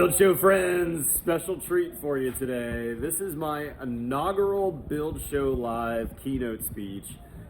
Build Show friends, special treat for you today. This is my inaugural Build Show Live Keynote speech.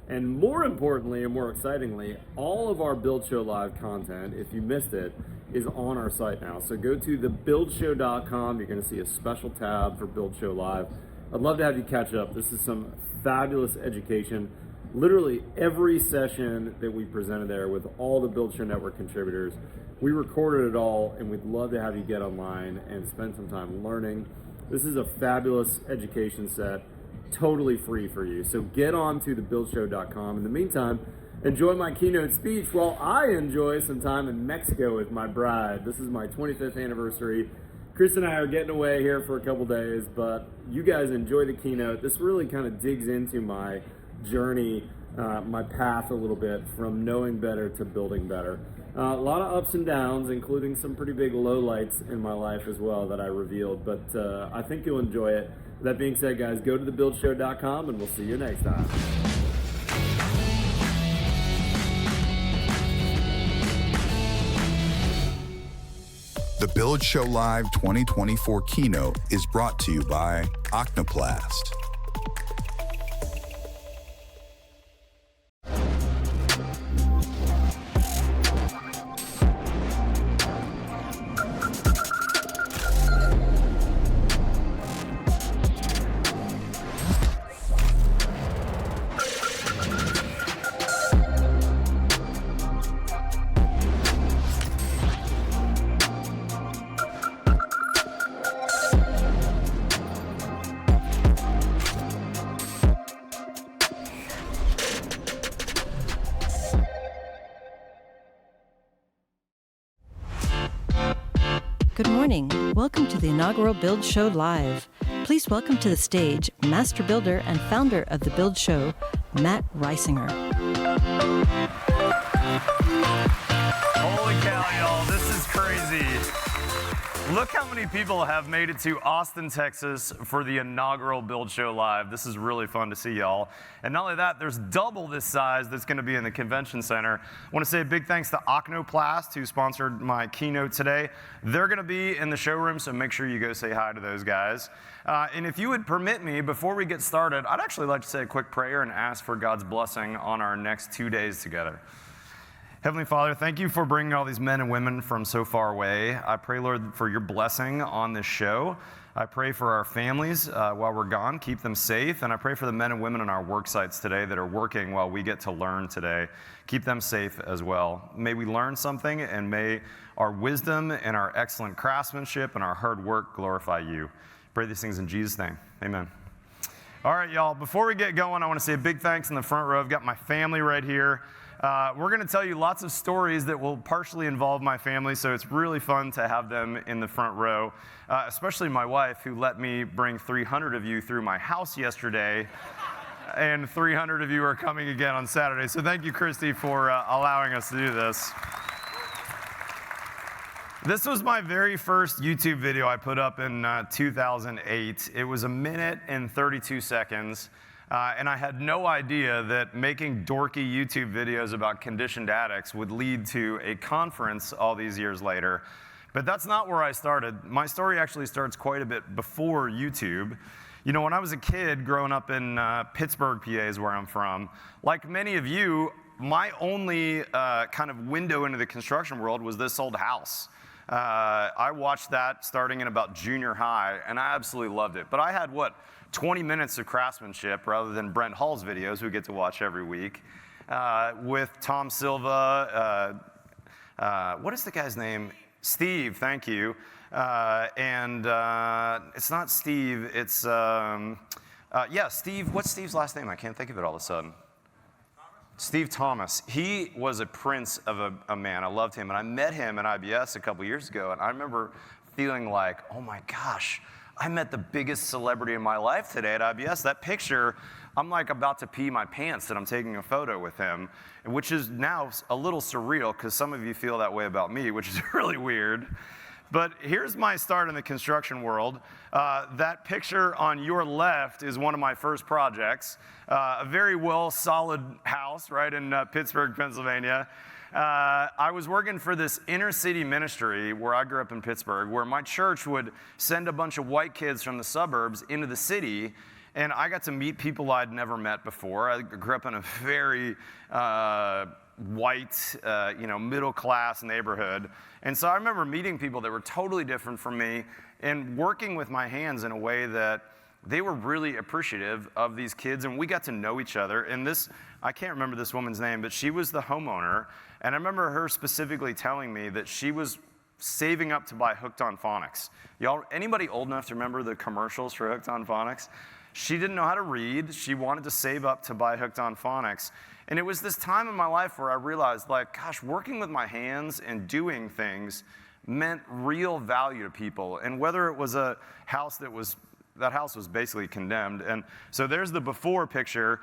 And more importantly and more excitingly, all of our Build Show Live content, if you missed it, is on our site now. So go to thebuildshow.com. You're going to see a special tab for Build Show Live. I'd love to have you catch up. This is some fabulous education. Literally every session that we presented there with all the Build Show Network contributors, we recorded it all, and we'd love to have you get online and spend some time learning. This is a fabulous education set, totally free for you. So get on to thebuildshow.com. In the meantime, enjoy my keynote speech while I enjoy some time in Mexico with my bride. This is my 25th anniversary. Chris and I are getting away here for a couple days, but you guys enjoy the keynote. This really kind of digs into my journey, my path a little bit from knowing better to building better. A lot of ups and downs, including some pretty big lowlights in my life as well that I revealed, but I think you'll enjoy it. That being said, guys, go to thebuildshow.com and we'll see you next time. The Build Show Live 2024 keynote is brought to you by Octoplast. Good morning. Welcome to the inaugural Build Show Live. Please welcome to the stage master builder and founder of the Build Show, Matt Reisinger. Holy cow, y'all, this is crazy. Look how many people have made it to Austin, Texas for the inaugural Build Show Live. This is really fun to see y'all. And not only that, there's double this size that's going to be in the convention center. I want to say a big thanks to Octoplast, who sponsored my keynote today. They're going to be in the showroom, so make sure you go say hi to those guys. And if you would permit me, before we get started, I'd actually like to say a quick prayer and ask for God's blessing on our next 2 days together. Heavenly Father, thank you for bringing all these men and women from so far away. I pray, Lord, for your blessing on this show. I pray for our families while we're gone. Keep them safe. And I pray for the men and women on our work sites today that are working while we get to learn today. Keep them safe as well. May we learn something, and may our wisdom and our excellent craftsmanship and our hard work glorify you. Pray these things in Jesus' name. Amen. All right, y'all, before we get going, I want to say a big thanks in the front row. I've got my family right here. We're going to tell you lots of stories that will partially involve my family, so it's really fun to have them in the front row, especially my wife, who let me bring 300 of you through my house yesterday, and 300 of you are coming again on Saturday. So thank you, Christy, for allowing us to do this. This was my very first YouTube video I put up in 2008. It was 1 minute and 32 seconds. And I had no idea that making dorky YouTube videos about conditioned addicts would lead to a conference all these years later. But that's not where I started. My story actually starts quite a bit before YouTube. You know, when I was a kid growing up in Pittsburgh, PA is where I'm from, like many of you, my only kind of window into the construction world was this old house. I watched that starting in about junior high, and I absolutely loved it. But I had, 20 minutes of craftsmanship rather than Brent Hall's videos we get to watch every week, with Tom Silva, what is the guy's name? Steve, thank you. And it's not Steve, it's, Steve, what's Steve's last name? I can't think of it all of a sudden. Steve Thomas. He was a prince of a man. I loved him, and I met him at IBS a couple years ago, and I remember feeling like, oh my gosh, I met the biggest celebrity in my life today at IBS. That picture, I'm like about to pee my pants that I'm taking a photo with him, which is now a little surreal because some of you feel that way about me, which is really weird. But here's my start in the construction world. That picture on your left is one of my first projects. A very solid house right in Pittsburgh, Pennsylvania. I was working for this inner city ministry where I grew up in Pittsburgh, where my church would send a bunch of white kids from the suburbs into the city, and I got to meet people I'd never met before. I grew up in a very white, middle-class neighborhood, and so I remember meeting people that were totally different from me and working with my hands in a way that they were really appreciative of these kids, and we got to know each other. And this, I can't remember this woman's name, but she was the homeowner, and I remember her specifically telling me that she was saving up to buy Hooked on Phonics. Y'all, anybody old enough to remember the commercials for Hooked on Phonics? She didn't know how to read. She wanted to save up to buy Hooked on Phonics. And it was this time in my life where I realized, like, gosh, working with my hands and doing things meant real value to people. And whether it was a house that house was basically condemned. And so there's the before picture.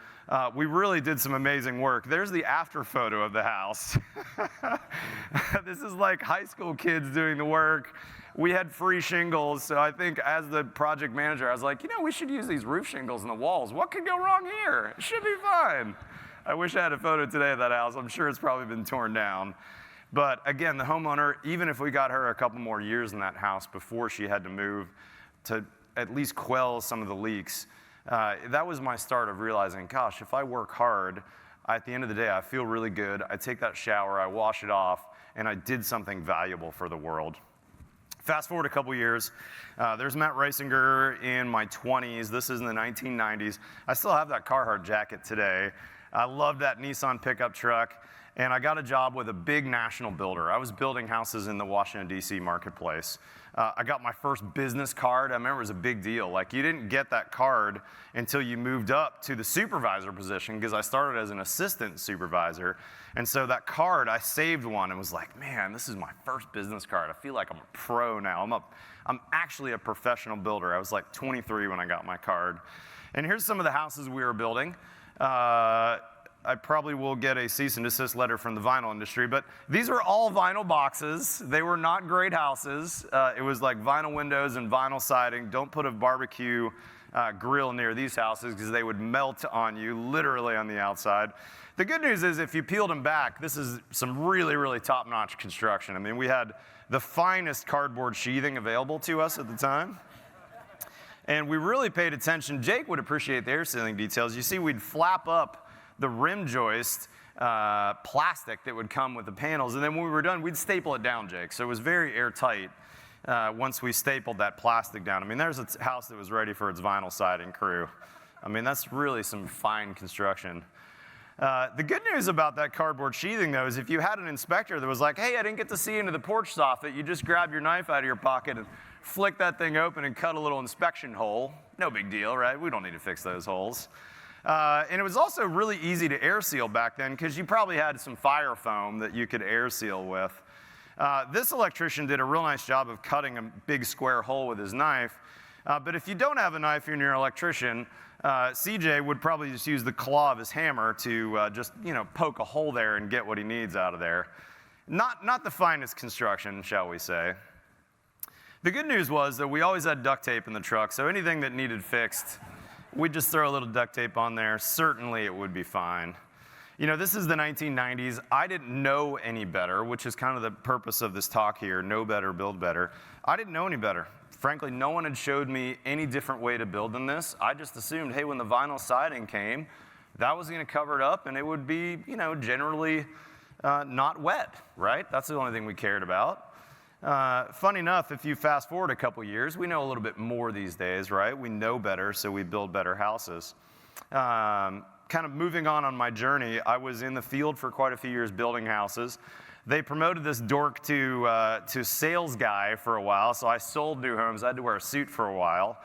We really did some amazing work. There's the after photo of the house. This is like high school kids doing the work. We had free shingles, so I think as the project manager, I was like, we should use these roof shingles in the walls. What could go wrong here? It should be fine. I wish I had a photo today of that house. I'm sure it's probably been torn down. But again, the homeowner, even if we got her a couple more years in that house before she had to move to at least quell some of the leaks, that was my start of realizing, gosh, if I work hard, at the end of the day, I feel really good. I take that shower, I wash it off, and I did something valuable for the world. Fast forward a couple years, there's Matt Reisinger in my 20s. This is in the 1990s. I still have that Carhartt jacket today. I love that Nissan pickup truck, and I got a job with a big national builder. I was building houses in the Washington, D.C. marketplace. I got my first business card. I remember it was a big deal. Like, you didn't get that card until you moved up to the supervisor position, because I started as an assistant supervisor. And so that card, I saved one and was like, man, this is my first business card. I feel like I'm a pro now. I'm actually a professional builder. I was like 23 when I got my card. And here's some of the houses we were building. I probably will get a cease and desist letter from the vinyl industry, but these were all vinyl boxes. They were not great houses. It was like vinyl windows and vinyl siding. Don't put a barbecue grill near these houses because they would melt on you, literally on the outside. The good news is if you peeled them back, this is some really, really top-notch construction. I mean, we had the finest cardboard sheathing available to us at the time. And we really paid attention. Jake would appreciate the air sealing details. You see, we'd flap up the rim joist plastic that would come with the panels. And then when we were done, we'd staple it down, Jake. So it was very airtight once we stapled that plastic down. I mean, there's a house that was ready for its vinyl siding crew. I mean, that's really some fine construction. The good news about that cardboard sheathing, though, is if you had an inspector that was like, hey, I didn't get to see into the porch soffit, you just grab your knife out of your pocket and flick that thing open and cut a little inspection hole. No big deal, right? We don't need to fix those holes. And it was also really easy to air seal back then because you probably had some fire foam that you could air seal with. This electrician did a real nice job of cutting a big square hole with his knife. But if you don't have a knife and you're an electrician, CJ would probably just use the claw of his hammer to just poke a hole there and get what he needs out of there. Not the finest construction, shall we say. The good news was that we always had duct tape in the truck, so anything that needed fixed, we'd just throw a little duct tape on there. Certainly it would be fine. This is the 1990s. I didn't know any better, which is kind of the purpose of this talk here, know better, build better. I didn't know any better. Frankly, no one had showed me any different way to build than this. I just assumed, hey, when the vinyl siding came, that was going to cover it up and it would be, generally not wet, right? That's the only thing we cared about. Funny enough, if you fast forward a couple years, we know a little bit more these days, right? We know better, so we build better houses. Kind of moving on my journey, I was in the field for quite a few years building houses. They promoted this dork to sales guy for a while, so I sold new homes. I had to wear a suit for a while.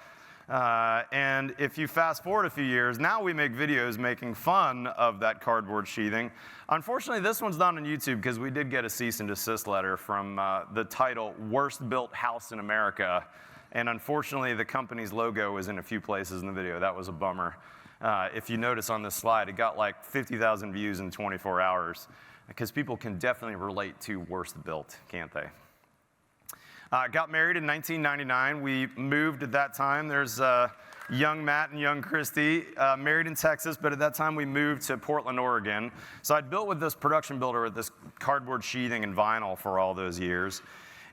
And if you fast forward a few years, now we make videos making fun of that cardboard sheathing. Unfortunately, this one's not on YouTube because we did get a cease and desist letter from the title, Worst Built House in America. And unfortunately, the company's logo was in a few places in the video. That was a bummer. If you notice on this slide, it got like 50,000 views in 24 hours because people can definitely relate to worst built, can't they? Got married in 1999. We moved at that time. There's young Matt and young Christy, married in Texas, but at that time we moved to Portland, Oregon. So I'd built with this production builder with this cardboard sheathing and vinyl for all those years.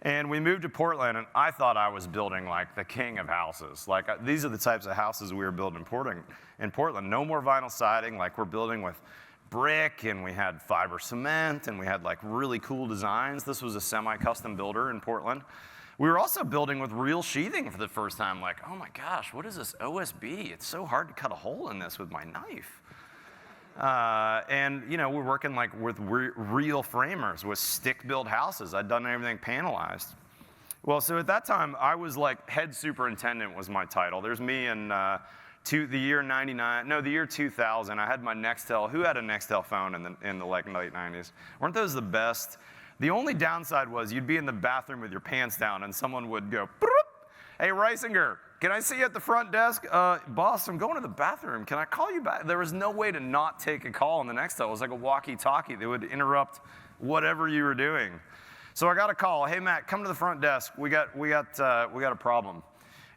And we moved to Portland, and I thought I was building like the king of houses. Like these are the types of houses we were building in Portland. No more vinyl siding, like we're building with brick, and we had fiber cement, and we had like really cool designs. This was a semi-custom builder in Portland. We were also building with real sheathing for the first time, like, oh my gosh, what is this OSB? It's so hard to cut a hole in this with my knife. And you know, we're working like with real framers with stick-built houses. I'd done everything panelized. Well, so at that time, I was like head superintendent was my title. There's me and the year 2000, I had my Nextel. Who had a Nextel phone in the like late 90s? Weren't those the best? The only downside was you'd be in the bathroom with your pants down and someone would go, hey, Reisinger, can I see you at the front desk? Boss, I'm going to the bathroom. Can I call you back? There was no way to not take a call on the Nextel. It was like a walkie-talkie that would interrupt whatever you were doing. So I got a call. Hey, Matt, come to the front desk. We got a problem.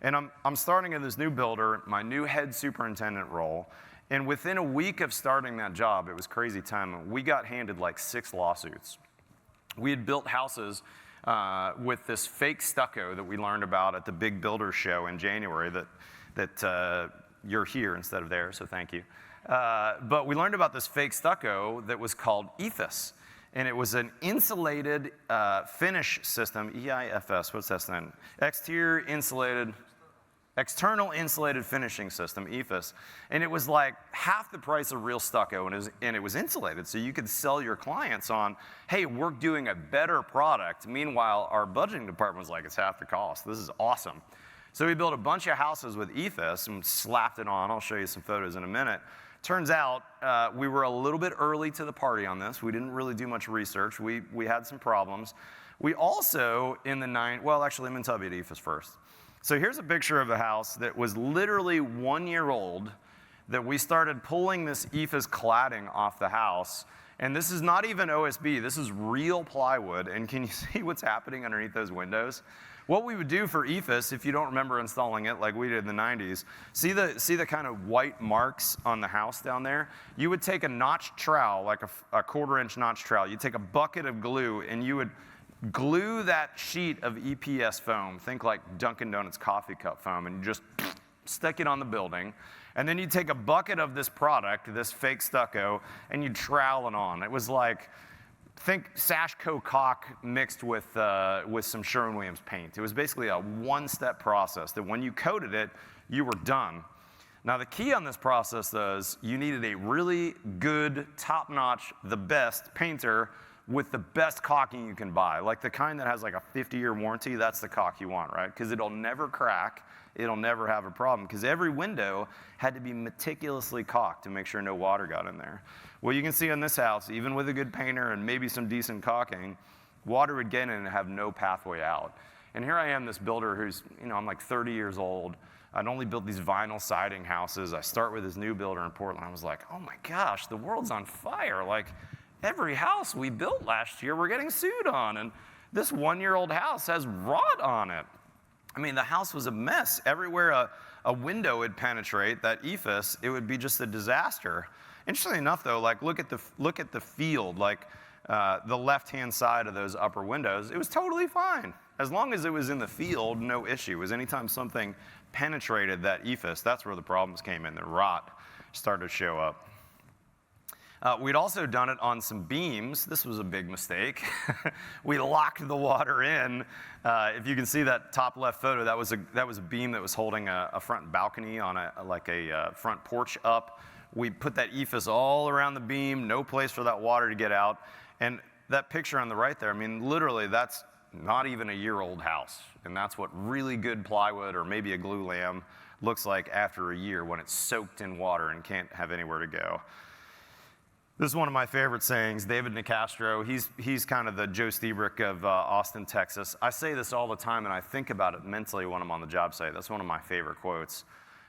And I'm starting in this new builder, my new head superintendent role. And within a week of starting that job, it was crazy time, we got handed like 6 lawsuits. We had built houses with this fake stucco that we learned about at the big builder show in January that you're here instead of there, so thank you. But we learned about this fake stucco that was called EIFS. And it was an insulated finish system, EIFS, what's that stand? External insulated finishing system, EIFS. And it was like half the price of real stucco, and it was insulated. So you could sell your clients on, hey, we're doing a better product. Meanwhile, our budgeting department was like, it's half the cost. This is awesome. So we built a bunch of houses with EIFS and slapped it on. I'll show you some photos in a minute. Turns out we were a little bit early to the party on this. We didn't really do much research. We had some problems. We also, let me tell you the EIFS first. So here's a picture of a house that was literally 1 year old that we started pulling this EIFS cladding off the house. And this is not even OSB. This is real plywood. And can you see what's happening underneath those windows? What we would do for EIFS, if you don't remember installing it like we did in the 90s, see the kind of white marks on the house down there? You would take a notched trowel, like a 1/4-inch notched trowel. You'd take a bucket of glue, and you would glue that sheet of EPS foam, think like Dunkin' Donuts coffee cup foam, and just stick it on the building. And then you'd take a bucket of this product, this fake stucco, and you'd trowel it on. It was like, think Sashco caulk mixed with some Sherwin-Williams paint. It was basically a one-step process that when you coated it, you were done. Now the key on this process is you needed a really good, top-notch, the best painter with the best caulking you can buy. Like the kind that has like a 50-year warranty, that's the caulk you want, right? Because it'll never crack, it'll never have a problem. Because every window had to be meticulously caulked to make sure no water got in there. Well, you can see on this house, even with a good painter and maybe some decent caulking, water would get in and have no pathway out. And here I am, this builder who's, I'm like 30 years old. I'd only built these vinyl siding houses. I start with this new builder in Portland. I was like, oh my gosh, the world's on fire. Like every house we built last year, we're getting sued on. And this 1-year-old house has rot on it. I mean, the house was a mess. Everywhere a window would penetrate, that EIFS, it would be just a disaster. Interestingly enough, though, like look at the field, like the left-hand side of those upper windows. It was totally fine. As long as it was in the field, no issue. It was anytime something penetrated that EIFS, that's where the problems came in. The rot started to show up. We'd also done it on some beams. This was a big mistake. We locked the water in. If you can see that top left photo, that was a beam that was holding a front balcony on a front porch up. We put that EIFS all around the beam, no place for that water to get out. And that picture on the right there, I mean, literally, that's not even a year-old house. And that's what really good plywood or maybe a glue lamb looks like after a year when it's soaked in water and can't have anywhere to go. This is one of my favorite sayings. David Nicastro, he's kind of the Joe Lstiburek of Austin, Texas. I say this all the time, and I think about it mentally when I'm on the job site. That's one of my favorite quotes.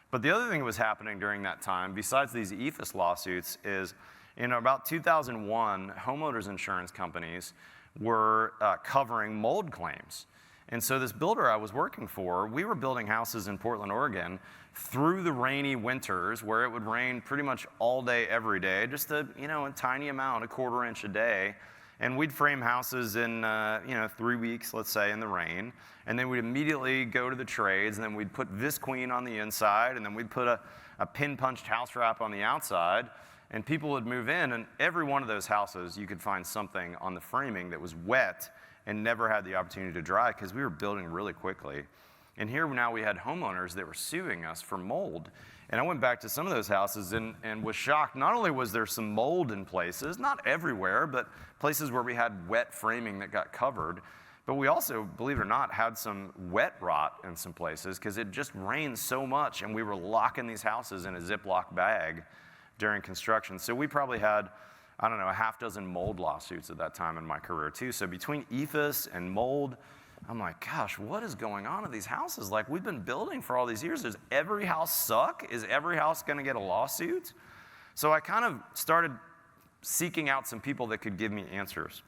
But the other thing that was happening during that time, besides these EIFS lawsuits, is in about 2001, homeowners insurance companies were covering mold claims. And so this builder I was working for, we were building houses in Portland, Oregon, through the rainy winters where it would rain pretty much all day, every day, just a tiny amount, a quarter inch a day. And we'd frame houses in 3 weeks, let's say, in the rain. And then we'd immediately go to the trades, and then we'd put this queen on the inside, and then we'd put a pin-punched house wrap on the outside, and people would move in, and every one of those houses, you could find something on the framing that was wet and never had the opportunity to dry because we were building really quickly. And here now we had homeowners that were suing us for mold. And I went back to some of those houses and was shocked. Not only was there some mold in places, not everywhere, but places where we had wet framing that got covered, but we also, believe it or not, had some wet rot in some places because it just rained so much and we were locking these houses in a Ziploc bag during construction. So we probably had, I don't know, a half dozen mold lawsuits at that time in my career too. So between EFIS and mold, I'm like, gosh, what is going on in these houses? Like, we've been building for all these years. Does every house suck? Is every house going to get a lawsuit? So I kind of started seeking out some people that could give me answers.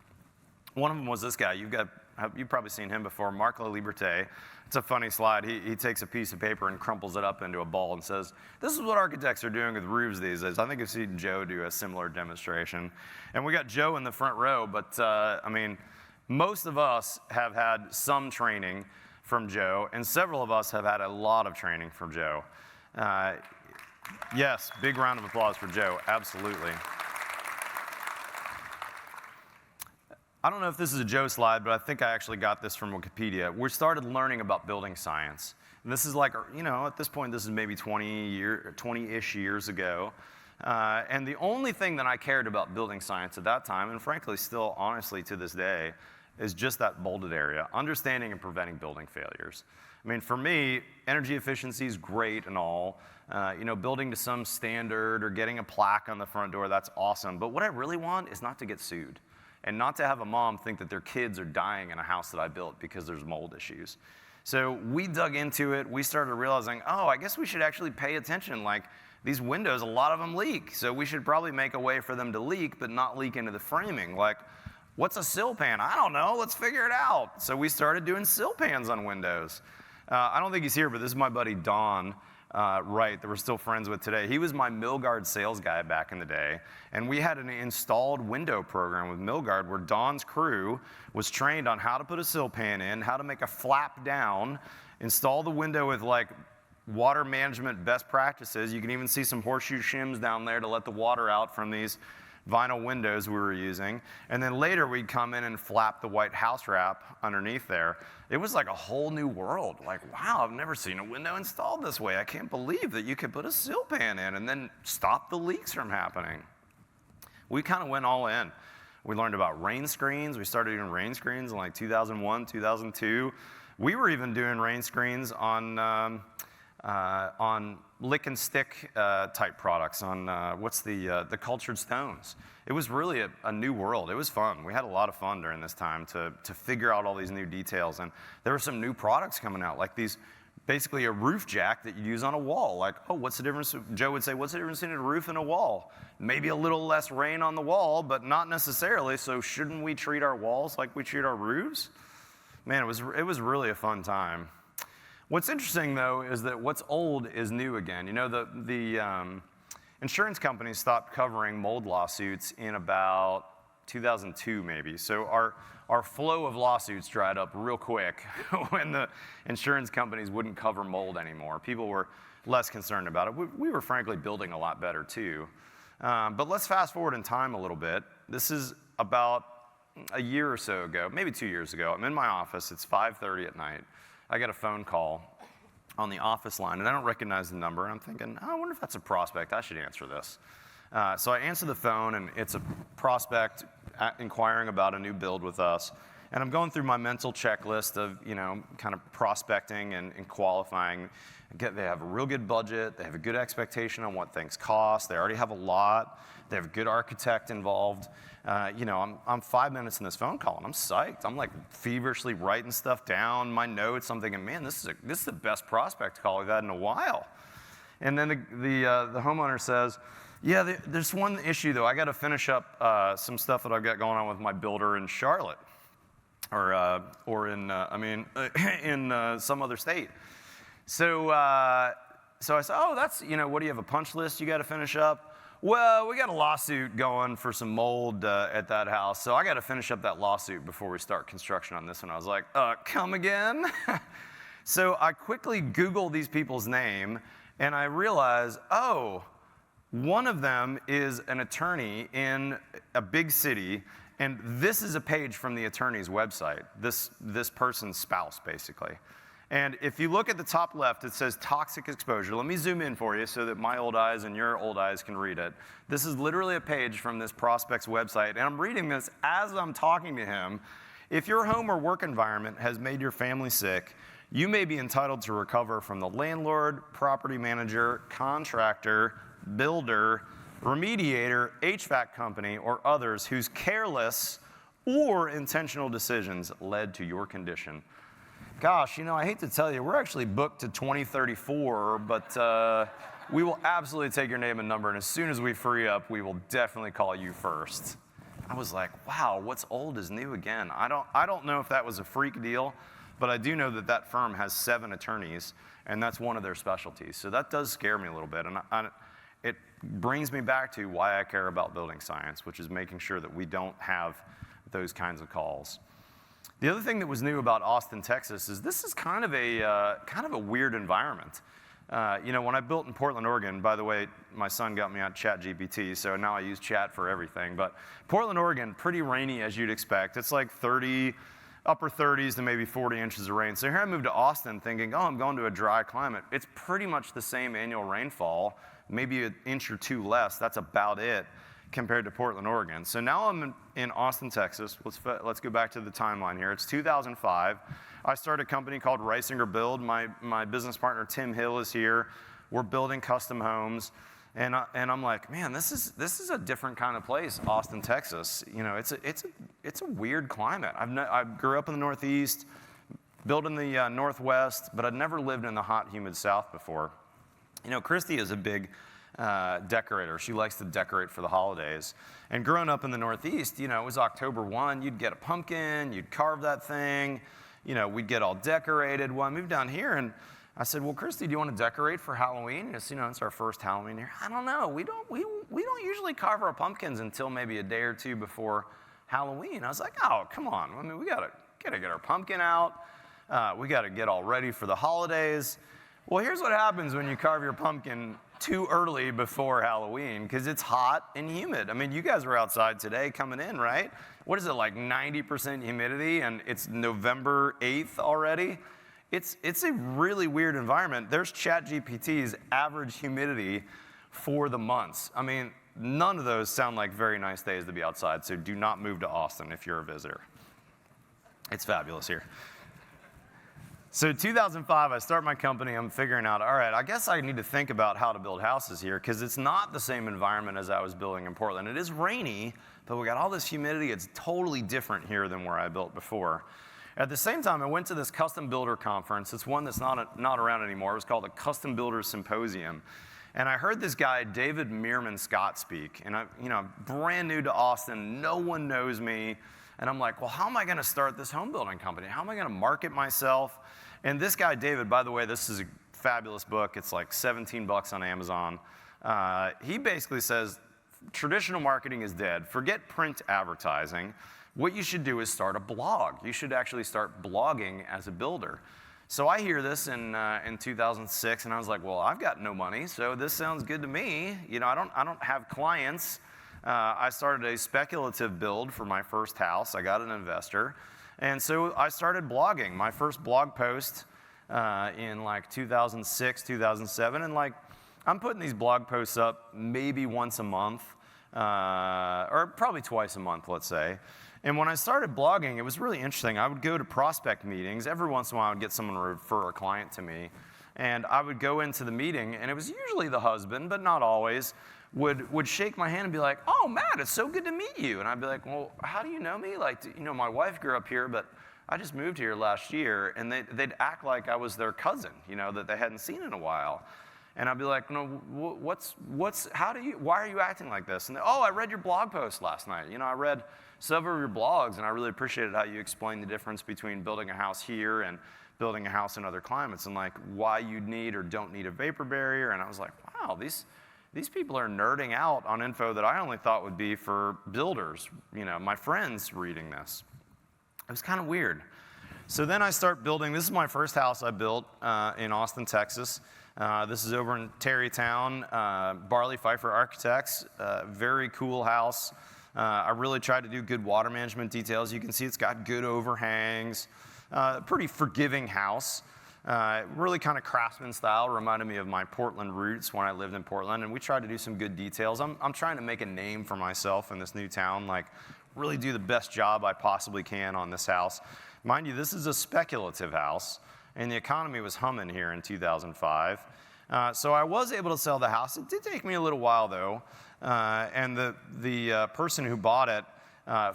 One of them was this guy. You've probably seen him before, Mark Lstiburek. It's a funny slide. He takes a piece of paper and crumples it up into a ball and says, this is what architects are doing with roofs these days. I think I've seen Joe do a similar demonstration. And we got Joe in the front row, but most of us have had some training from Joe, and several of us have had a lot of training from Joe. Yes, big round of applause for Joe, absolutely. I don't know if this is a Joe slide, but I think I actually got this from Wikipedia. We started learning about building science. And this is like, at this point, this is maybe 20-ish years ago. And the only thing that I cared about building science at that time, and frankly still honestly to this day, is just that molded area, understanding and preventing building failures. I mean, for me, energy efficiency is great and all. Building to some standard or getting a plaque on the front door, that's awesome. But what I really want is not to get sued and not to have a mom think that their kids are dying in a house that I built because there's mold issues. So we dug into it. We started realizing, I guess we should actually pay attention. Like, these windows, a lot of them leak. So we should probably make a way for them to leak, but not leak into the framing. Like, what's a sill pan? I don't know. Let's figure it out. So we started doing sill pans on windows. I don't think he's here, but this is my buddy Don Wright that we're still friends with today. He was my Milgard sales guy back in the day. And we had an installed window program with Milgard where Don's crew was trained on how to put a sill pan in, how to make a flap down, install the window with like water management best practices. You can even see some horseshoe shims down there to let the water out from these vinyl windows we were using. And then later we'd come in and flap the white house wrap underneath there. It was like a whole new world. Like, wow, I've never seen a window installed this way. I can't believe that you could put a sill pan in and then stop the leaks from happening. We kind of went all in. We learned about rain screens. We started doing rain screens in like 2001, 2002. We were even doing rain screens on lick and stick type products, on the cultured stones. It was really a new world. It was fun. We had a lot of fun during this time to figure out all these new details. And there were some new products coming out, like these, basically a roof jack that you use on a wall. Like, what's the difference? Joe would say, what's the difference between a roof and a wall? Maybe a little less rain on the wall, but not necessarily. So shouldn't we treat our walls like we treat our roofs? Man, it was really a fun time. What's interesting, though, is that what's old is new again. The insurance companies stopped covering mold lawsuits in about 2002, maybe. So our flow of lawsuits dried up real quick when the insurance companies wouldn't cover mold anymore. People were less concerned about it. We were, frankly, building a lot better, too. But let's fast forward in time a little bit. This is about a year or so ago, maybe 2 years ago. I'm in my office. It's 5:30 at night. I got a phone call on the office line, and I don't recognize the number, and I'm thinking, I wonder if that's a prospect. I should answer this. So I answer the phone, and it's a prospect inquiring about a new build with us. And I'm going through my mental checklist of, kind of prospecting and qualifying. They have a real good budget. They have a good expectation on what things cost. They already have a lot. They have a good architect involved. I'm 5 minutes in this phone call, and I'm psyched. I'm like feverishly writing stuff down, my notes. I'm thinking, man, this is the best prospect call we've had in a while. And then the homeowner says, yeah, there's one issue, though. I got to finish up some stuff that I've got going on with my builder in Charlotte. or in in some other state. So so I said, oh, that's, what do you have, a punch list you got to finish up? Well, we got a lawsuit going for some mold at that house, so I got to finish up that lawsuit before we start construction on this one. I was like, come again? So I quickly Googled these people's name, and I realized, oh, one of them is an attorney in a big city, and this is a page from the attorney's website, this person's spouse, basically. And if you look at the top left, it says toxic exposure. Let me zoom in for you so that my old eyes and your old eyes can read it. This is literally a page from this prospect's website, and I'm reading this as I'm talking to him. If your home or work environment has made your family sick, you may be entitled to recover from the landlord, property manager, contractor, builder, remediator, HVAC company, or others whose careless or intentional decisions led to your condition. Gosh, I hate to tell you, we're actually booked to 2034, but we will absolutely take your name and number, and as soon as we free up, we will definitely call you first. I was like, wow, what's old is new again. I don't know if that was a freak deal, but I do know that firm has 7 attorneys, and that's one of their specialties. So that does scare me a little bit, and it brings me back to why I care about building science, which is making sure that we don't have those kinds of calls. The other thing that was new about Austin, Texas, is this is kind of a weird environment. When I built in Portland, Oregon, by the way, my son got me on ChatGPT, so now I use chat for everything. But Portland, Oregon, pretty rainy as you'd expect. It's like upper 30s to maybe 40 inches of rain. So here I moved to Austin thinking, oh, I'm going to a dry climate. It's pretty much the same annual rainfall, maybe an inch or two less. That's about it compared to Portland, Oregon. So now I'm in Austin, Texas. Let's go back to the timeline here. It's 2005. I started a company called Reisinger Build. My business partner, Tim Hill, is here. We're building custom homes. And I'm like, man, this is a different kind of place, Austin, Texas. It's a weird climate. I grew up in the Northeast, built in the Northwest, but I'd never lived in the hot, humid South before. Christy is a big decorator. She likes to decorate for the holidays. And growing up in the Northeast, it was October 1, you'd get a pumpkin, you'd carve that thing, we'd get all decorated. Well, I moved down here and I said, well, Christy, do you want to decorate for Halloween? It's our first Halloween here. I don't know. We don't usually carve our pumpkins until maybe a day or two before Halloween. I was like, oh, come on. I mean, we gotta get our pumpkin out. We gotta get all ready for the holidays. Well, here's what happens when you carve your pumpkin too early before Halloween, because it's hot and humid. I mean, you guys were outside today coming in, right? What is it, like 90% humidity, and it's November 8th already? It's a really weird environment. There's ChatGPT's average humidity for the months. I mean, none of those sound like very nice days to be outside, so do not move to Austin if you're a visitor. It's fabulous here. So 2005, I start my company. I'm figuring out, all right, I guess I need to think about how to build houses here, because it's not the same environment as I was building in Portland. It is rainy, but we got all this humidity. It's totally different here than where I built before. At the same time, I went to this custom builder conference. It's one that's not around anymore. It was called the Custom Builders Symposium. And I heard this guy, David Meerman Scott, speak. And I'm brand new to Austin. No one knows me. And I'm like, well, how am I going to start this home building company? How am I going to market myself? And this guy, David, by the way, this is a fabulous book. It's like $17 on Amazon. He basically says traditional marketing is dead. Forget print advertising. What you should do is start a blog. You should actually start blogging as a builder. So I hear this in 2006, and I was like, well, I've got no money, so this sounds good to me. I don't have clients. I started a speculative build for my first house. I got an investor. And so I started blogging. My first blog post in like 2006, 2007. And I'm putting these blog posts up maybe once a month, or probably twice a month, let's say. And when I started blogging, it was really interesting. I would go to prospect meetings. Every once in a while, I would get someone to refer a client to me. And I would go into the meeting, and it was usually the husband, but not always, would shake my hand and be like, oh, Matt, it's so good to meet you. And I'd be like, well, how do you know me? My wife grew up here, but I just moved here last year. And they'd act like I was their cousin, that they hadn't seen in a while. And I'd be like, no, why are you acting like this? And I read your blog post last night. You know, I read several of your blogs, and I really appreciated how you explained the difference between building a house here and building a house in other climates, and like why you need or don't need a vapor barrier. And I was like, wow, these people are nerding out on info that I only thought would be for builders, you know, my friends reading this. It was kind of weird. So then I start building. This is my first house I built in Austin, Texas. This is over in Tarrytown, Barley Pfeiffer Architects. Very cool house. I really tried to do good water management details. You can see it's got good overhangs. Pretty forgiving house. Really kind of craftsman style. Reminded me of my Portland roots when I lived in Portland, and we tried to do some good details. I'm trying to make a name for myself in this new town, like really do the best job I possibly can on this house. Mind you, this is a speculative house, and the economy was humming here in 2005. So I was able to sell the house. It did take me a little while, though, and the person who bought it,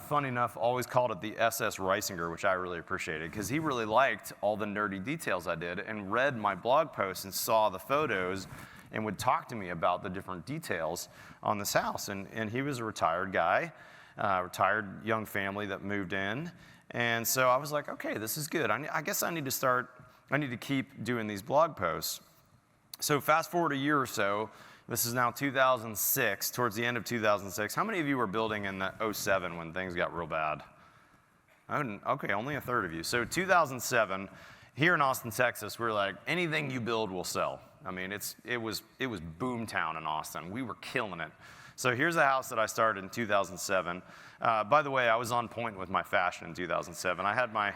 funny enough, always called it the SS Reisinger, which I really appreciated, because he really liked all the nerdy details I did and read my blog posts and saw the photos and would talk to me about the different details on this house. And he was a retired guy, retired young family that moved in. And so I was like, okay, this is good. I guess I need to keep doing these blog posts. So fast forward a year or so. This is now 2006, towards the end of 2006. How many of you were building in the 07 when things got real bad? Okay, only a third of you. So 2007, here in Austin, Texas, we're like, anything you build will sell. I mean, it was boom town in Austin. We were killing it. So here's a house that I started in 2007. By the way, I was on point with my fashion in 2007. I had my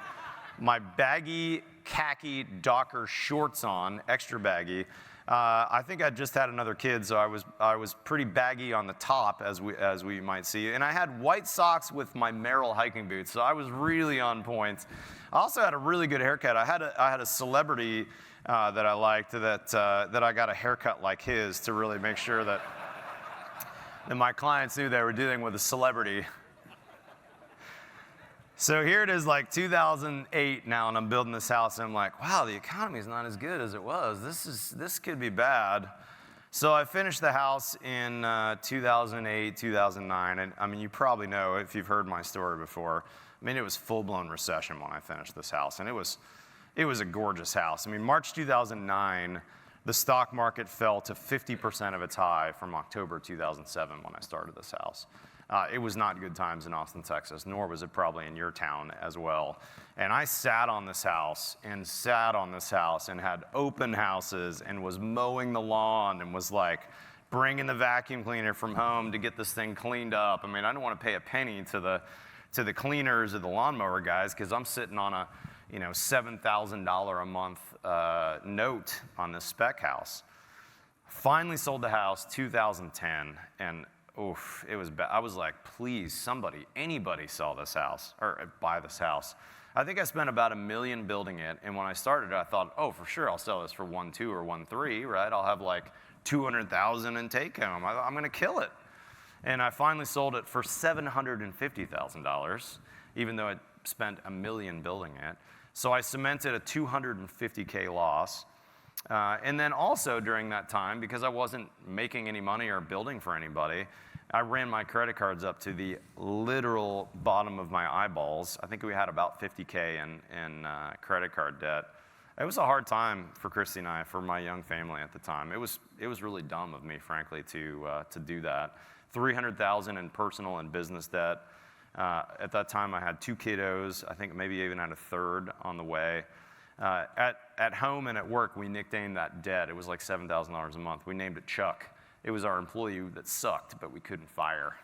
baggy khaki Docker shorts on, extra baggy. I think I just had another kid, so I was pretty baggy on the top, as we might see. And I had white socks with my Merrell hiking boots, so I was really on point. I also had a really good haircut. I had a celebrity that I liked that I got a haircut like his to really make sure that my clients knew they were dealing with a celebrity. So here it is, like 2008 now, and I'm building this house, and I'm like, wow, the economy is not as good as it was. This could be bad. So I finished the house in 2008, 2009, and I mean, you probably know if you've heard my story before. I mean, it was full-blown recession when I finished this house, and it was a gorgeous house. I mean, March 2009, the stock market fell to 50% of its high from October 2007 when I started this house. It was not good times in Austin, Texas, nor was it probably in your town as well. And I sat on this house and had open houses and was mowing the lawn and was like bringing the vacuum cleaner from home to get this thing cleaned up. I mean, I didn't want to pay a penny to the cleaners or the lawnmower guys because I'm sitting on a $7,000 a month note on this spec house. Finally sold the house 2010, and oof, it was bad. I was like, please, anybody sell this house or buy this house. I think I spent about $1 million building it, and when I started it, I thought, oh, for sure, I'll sell this for 1.2 or 1.3, right? I'll have like $200,000 in take home. I'm gonna kill it. And I finally sold it for $750,000, even though I spent $1 million building it. So I cemented a $250K loss. And then also during that time, because I wasn't making any money or building for anybody, I ran my credit cards up to the literal bottom of my eyeballs. I think we had about $50K in credit card debt. It was a hard time for Christy and I, for my young family at the time. It was really dumb of me, frankly, to do that. $300,000 in personal and business debt. At that time, I had 2 kiddos. I think maybe even had a third on the way. At home and at work, we nicknamed that debt. It was like $7,000 a month. We named it Chuck. It was our employee that sucked, but we couldn't fire.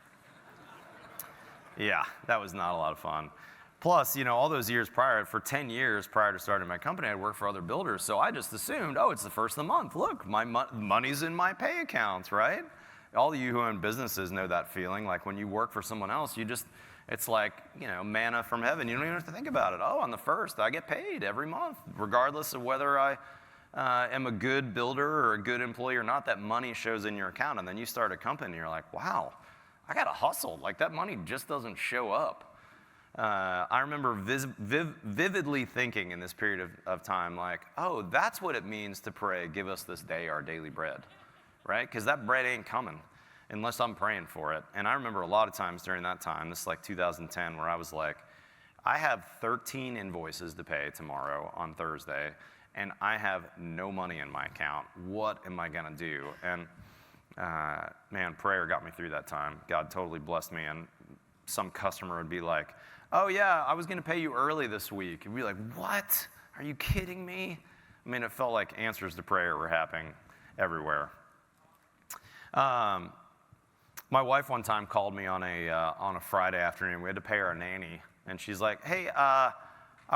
Yeah, that was not a lot of fun. Plus, all those years prior, for 10 years prior to starting my company, I'd worked for other builders, so I just assumed, oh, it's the first of the month. Look, my money's in my pay accounts, right? All of you who own businesses know that feeling. Like when you work for someone else, it's like, manna from heaven. You don't even have to think about it. Oh, on the 1st, I get paid every month, regardless of whether I am a good builder or a good employee or not. That money shows in your account. And then you start a company, and you're like, wow, I got to hustle. Like that money just doesn't show up. I remember vividly thinking in this period of time, like, oh, that's what it means to pray, give us this day our daily bread, right? Because that bread ain't coming unless I'm praying for it. And I remember a lot of times during that time, this is like 2010, where I was like, I have 13 invoices to pay tomorrow on Thursday, and I have no money in my account. What am I gonna do? And man, prayer got me through that time. God totally blessed me, and some customer would be like, oh yeah, I was gonna pay you early this week. And we'd be like, what? Are you kidding me? I mean, it felt like answers to prayer were happening everywhere. My wife one time called me on a Friday afternoon. We had to pay our nanny, and she's like, hey, I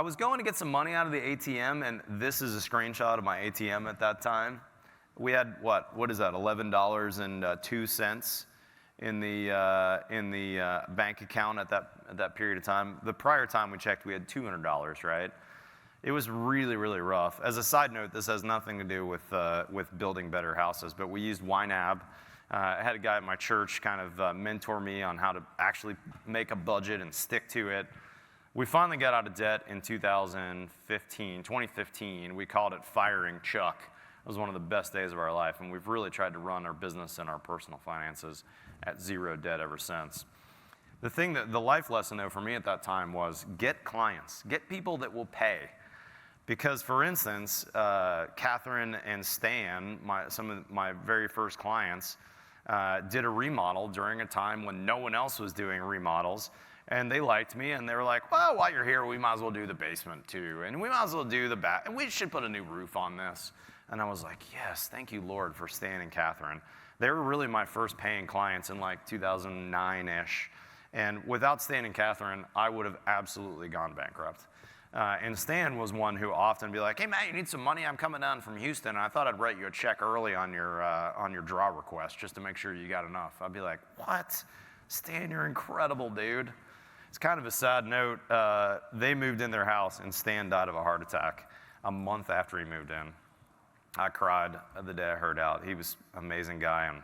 was going to get some money out of the ATM, and this is a screenshot of my ATM at that time. We had, what is that, $11.02 in the bank account at that period of time. The prior time we checked, we had $200, right? It was really, really rough. As a side note, this has nothing to do with building better houses, but we used YNAB. I had a guy at my church kind of mentor me on how to actually make a budget and stick to it. We finally got out of debt in 2015. We called it firing Chuck. It was one of the best days of our life, and we've really tried to run our business and our personal finances at zero debt ever since. The life lesson, though, for me at that time was get clients. Get people that will pay. Because, for instance, Catherine and Stan, some of my very first clients, did a remodel during a time when no one else was doing remodels, and they liked me, and they were like, well, while you're here, we might as well do the basement too, and we might as well do the back, and we should put a new roof on this. And I was like, yes, thank you, Lord, for Stan and Catherine. They were really my first paying clients in like 2009-ish, and without Stan and Catherine, I would have absolutely gone bankrupt. And Stan was one who often be like, hey, Matt, you need some money? I'm coming down from Houston, and I thought I'd write you a check early on your draw request just to make sure you got enough. I'd be like, what? Stan, you're incredible, dude. It's kind of a sad note. They moved in their house, and Stan died of a heart attack a month after he moved in. I cried the day I heard out. He was an amazing guy and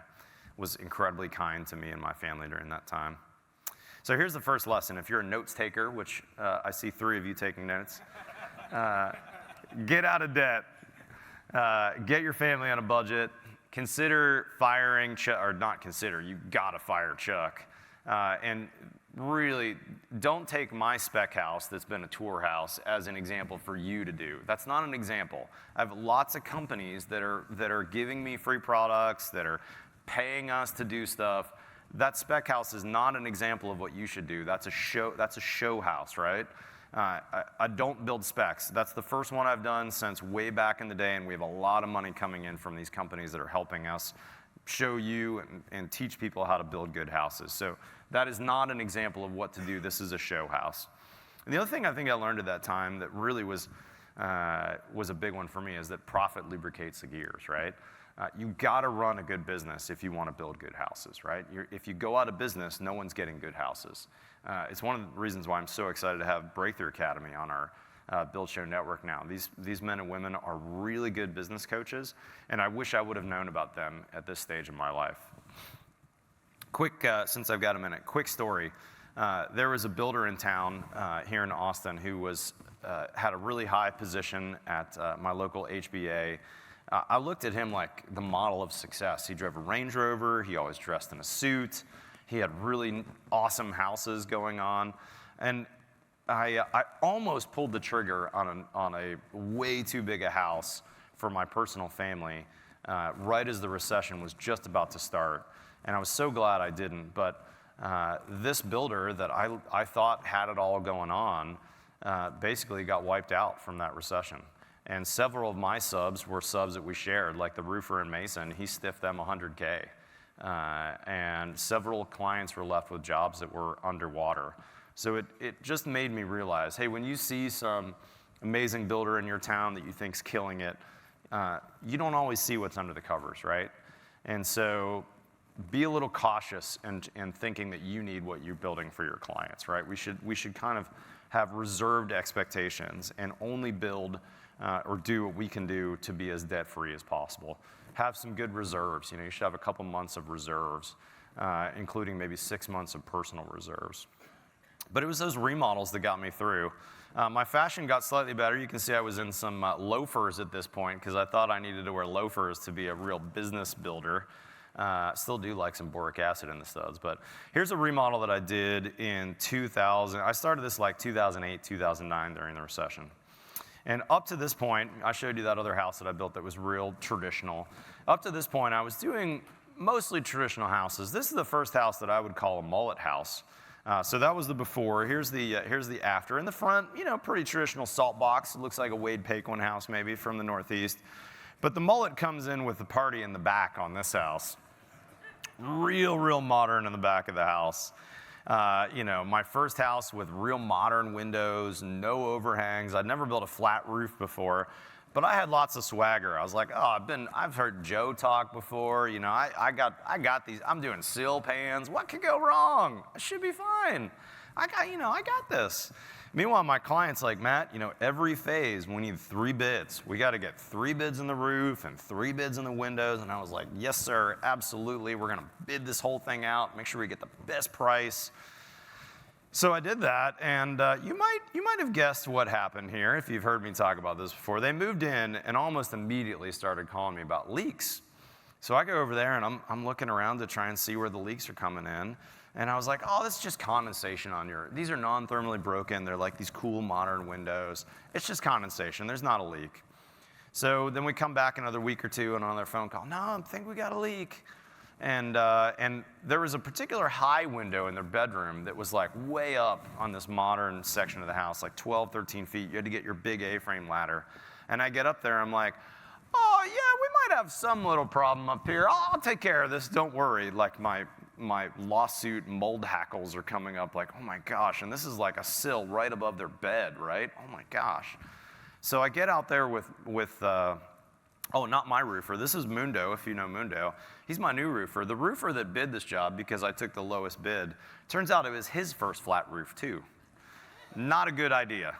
was incredibly kind to me and my family during that time. So here's the first lesson. If you're a notes taker, which I see 3 of you taking notes, get out of debt. Get your family on a budget. Consider firing Chuck, or not consider, you gotta fire Chuck. And really, don't take my spec house that's been a tour house as an example for you to do. That's not an example. I have lots of companies that are giving me free products, that are paying us to do stuff. That spec house is not an example of what you should do. That's a show house, right? I don't build specs. That's the first one I've done since way back in the day, and we have a lot of money coming in from these companies that are helping us show you and teach people how to build good houses. So that is not an example of what to do. This is a show house. And the other thing I think I learned at that time that really was a big one for me is that profit lubricates the gears, right? You gotta run a good business if you wanna build good houses, right? If you go out of business, no one's getting good houses. It's one of the reasons why I'm so excited to have Breakthrough Academy on our Build Show network now. These men and women are really good business coaches, and I wish I would have known about them at this stage of my life. Quick, since I've got a minute, quick story. There was a builder in town here in Austin who had a really high position at my local HBA. I looked at him like the model of success. He drove a Range Rover. He always dressed in a suit. He had really awesome houses going on. And I almost pulled the trigger on a way too big a house for my personal family right as the recession was just about to start. And I was so glad I didn't. But this builder that I thought had it all going on basically got wiped out from that recession. And several of my subs were subs that we shared, like the roofer and mason. He stiffed them $100K. And several clients were left with jobs that were underwater. So it just made me realize, hey, when you see some amazing builder in your town that you think's killing it, you don't always see what's under the covers, right? And so be a little cautious in thinking that you need what you're building for your clients, right? We should kind of have reserved expectations and only build or do what we can do to be as debt-free as possible. Have some good reserves. You should have a couple months of reserves, including maybe 6 months of personal reserves. But it was those remodels that got me through. My fashion got slightly better. You can see I was in some loafers at this point because I thought I needed to wear loafers to be a real business builder. Still do like some boric acid in the studs. But here's a remodel that I did in 2000. I started this like 2008, 2009 during the recession. And up to this point, I showed you that other house that I built that was real traditional. Up to this point, I was doing mostly traditional houses. This is the first house that I would call a mullet house. So that was the before. Here's the after. In the front, pretty traditional salt box. It looks like a Wade Paquin house maybe from the Northeast. But the mullet comes in with the party in the back on this house. Real modern in the back of the house. My first house with real modern windows, no overhangs. I'd never built a flat roof before, but I had lots of swagger. I was like, I've heard Joe talk before. I got these. I'm doing sill pans. What could go wrong? I should be fine. I got this. Meanwhile, my client's like, Matt, every phase we need 3 bids. We got to get 3 bids in the roof and 3 bids in the windows. And I was like, yes, sir, absolutely. We're going to bid this whole thing out, make sure we get the best price. So I did that, and you might have guessed what happened here if you've heard me talk about this before. They moved in and almost immediately started calling me about leaks. So I go over there, and I'm looking around to try and see where the leaks are coming in. And I was like, this is just condensation on these are non-thermally broken. They're like these cool modern windows. It's just condensation. There's not a leak. So then we come back another week or two and another phone call. No, I think we got a leak. And there was a particular high window in their bedroom that was like way up on this modern section of the house, like 12, 13 feet. You had to get your big A-frame ladder. And I get up there, I'm like, oh yeah, we might have some little problem up here. I'll take care of this, don't worry. Like my lawsuit mold hackles are coming up like, oh my gosh, and this is like a sill right above their bed, right? Oh my gosh. So I get out there with not my roofer. This is Mundo, if you know Mundo. He's my new roofer. The roofer that bid this job, because I took the lowest bid, turns out it was his first flat roof too. Not a good idea.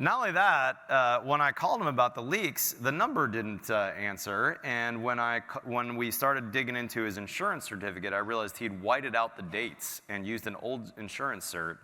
Not only that, when I called him about the leaks, the number didn't answer, and when we started digging into his insurance certificate, I realized he'd whited out the dates and used an old insurance cert.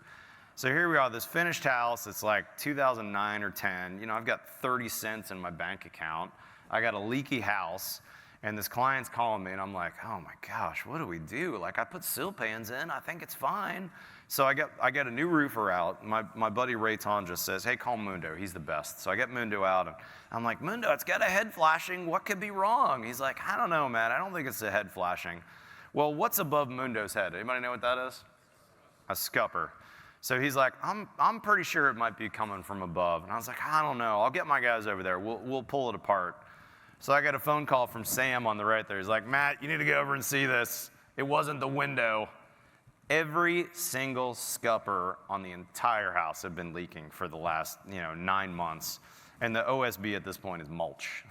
So here we are, this finished house. It's like 2009 or 10. I've got 30 cents in my bank account. I got a leaky house, and this client's calling me, and I'm like, oh my gosh, what do we do? Like, I put sill pans in. I think it's fine. So I get a new roofer out. My buddy Rayton just says, hey, call Mundo. He's the best. So I get Mundo out, and I'm like, Mundo, it's got a head flashing. What could be wrong? He's like, I don't know, man. I don't think it's a head flashing. Well, what's above Mundo's head? Anybody know what that is? A scupper. So he's like, I'm pretty sure it might be coming from above. And I was like, I don't know. I'll get my guys over there. We'll pull it apart. So I got a phone call from Sam on the right there. He's like, Matt, you need to go over and see this. It wasn't the window. Every single scupper on the entire house had been leaking for the last 9 months. And the OSB at this point is mulch.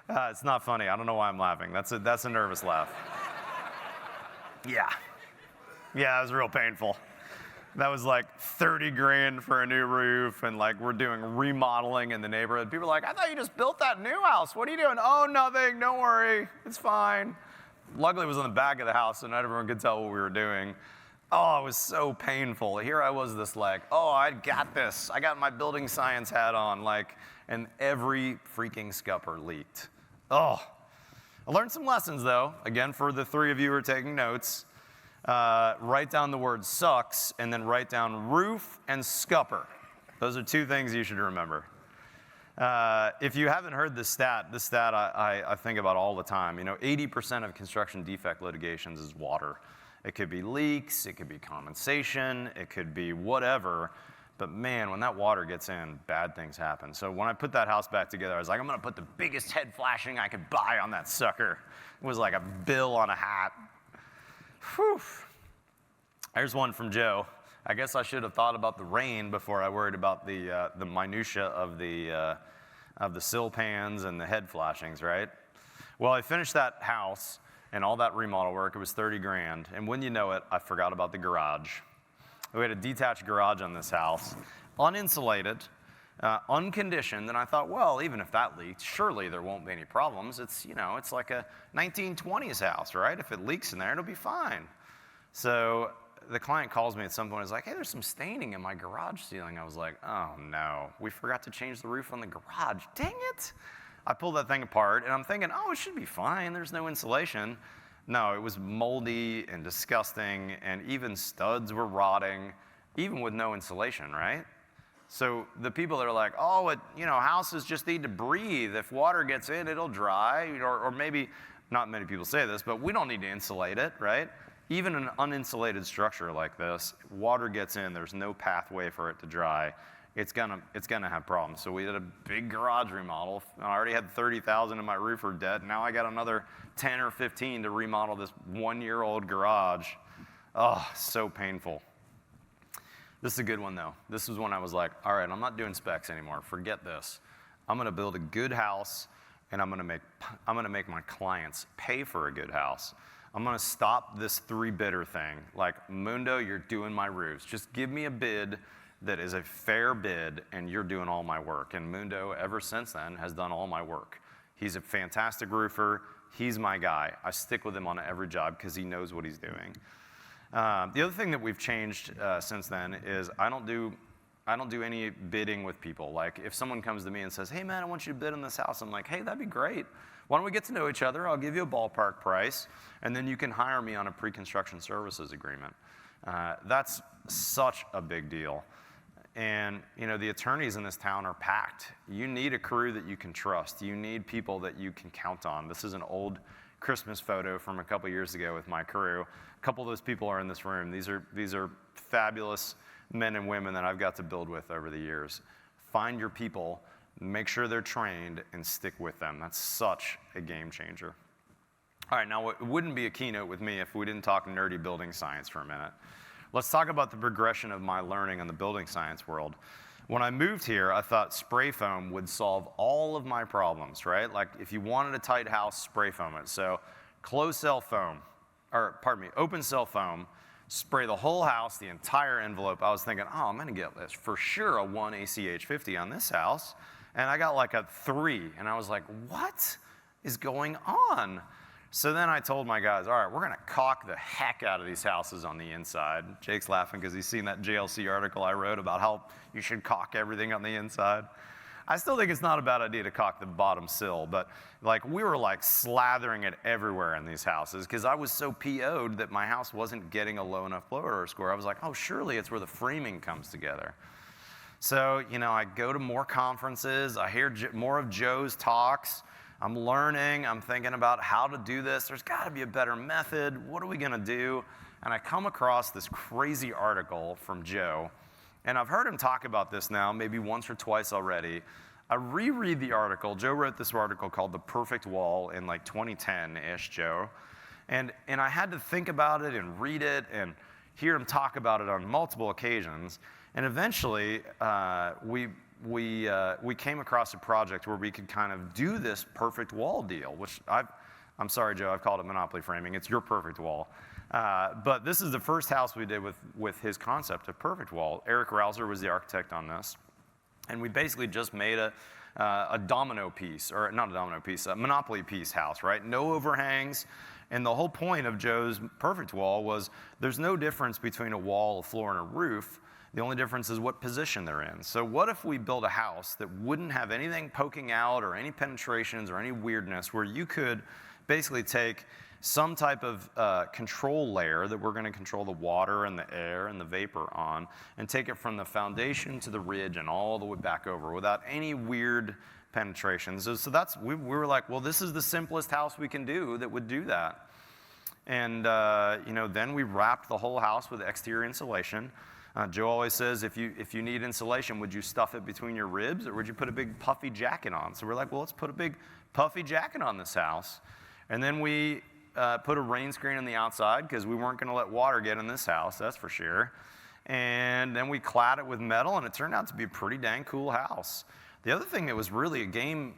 It's not funny. I don't know why I'm laughing. That's a nervous laugh. Yeah, it was real painful. That was like 30 grand for a new roof, and like we're doing remodeling in the neighborhood. People are like, I thought you just built that new house. What are you doing? Oh, nothing. Don't worry. It's fine. Luckily, it was on the back of the house, so not everyone could tell what we were doing. Oh, it was so painful. Here I was I got this. I got my building science hat on, and every freaking scupper leaked. Oh, I learned some lessons, though. Again, for the 3 of you who are taking notes, write down the word sucks, and then write down roof and scupper. Those are 2 things you should remember. If you haven't heard this stat I think about all the time. 80% of construction defect litigations is water. It could be leaks, it could be condensation, it could be whatever. But man, when that water gets in, bad things happen. So when I put that house back together, I was like, I'm going to put the biggest head flashing I could buy on that sucker. It was like a bill on a hat. Whew. There's one from Joe. I guess I should have thought about the rain before I worried about the minutia of the sill pans and the head flashings, right? Well, I finished that house and all that remodel work. It was 30 grand. And when you know it, I forgot about the garage. We had a detached garage on this house, uninsulated, unconditioned. And I thought, well, even if that leaks, surely there won't be any problems. It's like a 1920s house, right? If it leaks in there, it'll be fine. So the client calls me at some point and is like, hey, there's some staining in my garage ceiling. I was like, oh no, we forgot to change the roof on the garage. Dang it. I pulled that thing apart and I'm thinking, oh, it should be fine. There's no insulation. No, it was moldy and disgusting, and even studs were rotting, even with no insulation, right? So the people that are like, oh, houses just need to breathe. If water gets in, it'll dry. Or maybe, not many people say this, but we don't need to insulate it, right? Even an uninsulated structure like this, water gets in, there's no pathway for it to dry. It's gonna have problems. So we did a big garage remodel. I already had $30,000 in my roofer debt. Now I got another 10 or 15 to remodel this 1-year-old garage. Oh, so painful. This is a good one though. This was when I was like, all right, I'm not doing specs anymore. Forget this. I'm gonna build a good house, and I'm gonna make my clients pay for a good house. I'm gonna stop this 3-bidder thing. Like, Mundo, you're doing my roofs. Just give me a bid that is a fair bid, and you're doing all my work. And Mundo, ever since then, has done all my work. He's a fantastic roofer. He's my guy. I stick with him on every job because he knows what he's doing. The other thing that we've changed since then is I don't do any bidding with people. Like, if someone comes to me and says, hey man, I want you to bid on this house, I'm like, hey, that'd be great. Why don't we get to know each other? I'll give you a ballpark price, and then you can hire me on a pre-construction services agreement. That's such a big deal. And the attorneys in this town are packed. You need a crew that you can trust. You need people that you can count on. This is an old Christmas photo from a couple years ago with my crew. A couple of those people are in this room. These are fabulous men and women that I've got to build with over the years. Find your people, make sure they're trained, and stick with them. That's such a game changer. All right, now it wouldn't be a keynote with me if we didn't talk nerdy building science for a minute. Let's talk about the progression of my learning in the building science world. When I moved here, I thought spray foam would solve all of my problems, right? Like, if you wanted a tight house, spray foam it. So open cell foam, spray the whole house, the entire envelope. I was thinking, oh, I'm gonna get this for sure a 1 ACH 50 on this house. And I got like a 3, and I was like, what is going on? So then I told my guys, all right, we're gonna caulk the heck out of these houses on the inside. Jake's laughing because he's seen that JLC article I wrote about how you should caulk everything on the inside. I still think it's not a bad idea to caulk the bottom sill, but we were slathering it everywhere in these houses because I was so PO'd that my house wasn't getting a low enough blow order score. I was like, oh, surely it's where the framing comes together. So, I go to more conferences, I hear more of Joe's talks, I'm learning, I'm thinking about how to do this. There's gotta be a better method. What are we gonna do? And I come across this crazy article from Joe, and I've heard him talk about this now maybe once or twice already. I reread the article. Joe wrote this article called The Perfect Wall in 2010-ish, Joe. And I had to think about it and read it and hear him talk about it on multiple occasions. And eventually, we came across a project where we could kind of do this perfect wall deal, which I'm sorry, Joe, I've called it monopoly framing. It's your perfect wall. But this is the first house we did with his concept of perfect wall. Eric Rouser was the architect on this. And we basically just made a domino piece, or not a domino piece, a monopoly piece house, right? No overhangs. And the whole point of Joe's perfect wall was there's no difference between a wall, a floor, and a roof. The only difference is what position they're in. So what if we built a house that wouldn't have anything poking out or any penetrations or any weirdness, where you could basically take some type of control layer that we're going to control the water and the air and the vapor on, and take it from the foundation to the ridge and all the way back over without any weird penetrations. So we were like, well, this is the simplest house we can do that would do that. And then we wrapped the whole house with exterior insulation. Joe always says, if you need insulation, would you stuff it between your ribs, or would you put a big puffy jacket on? So we're like, well, let's put a big puffy jacket on this house. And then we put a rain screen on the outside because we weren't going to let water get in this house, that's for sure. And then we clad it with metal, and it turned out to be a pretty dang cool house. The other thing that was really an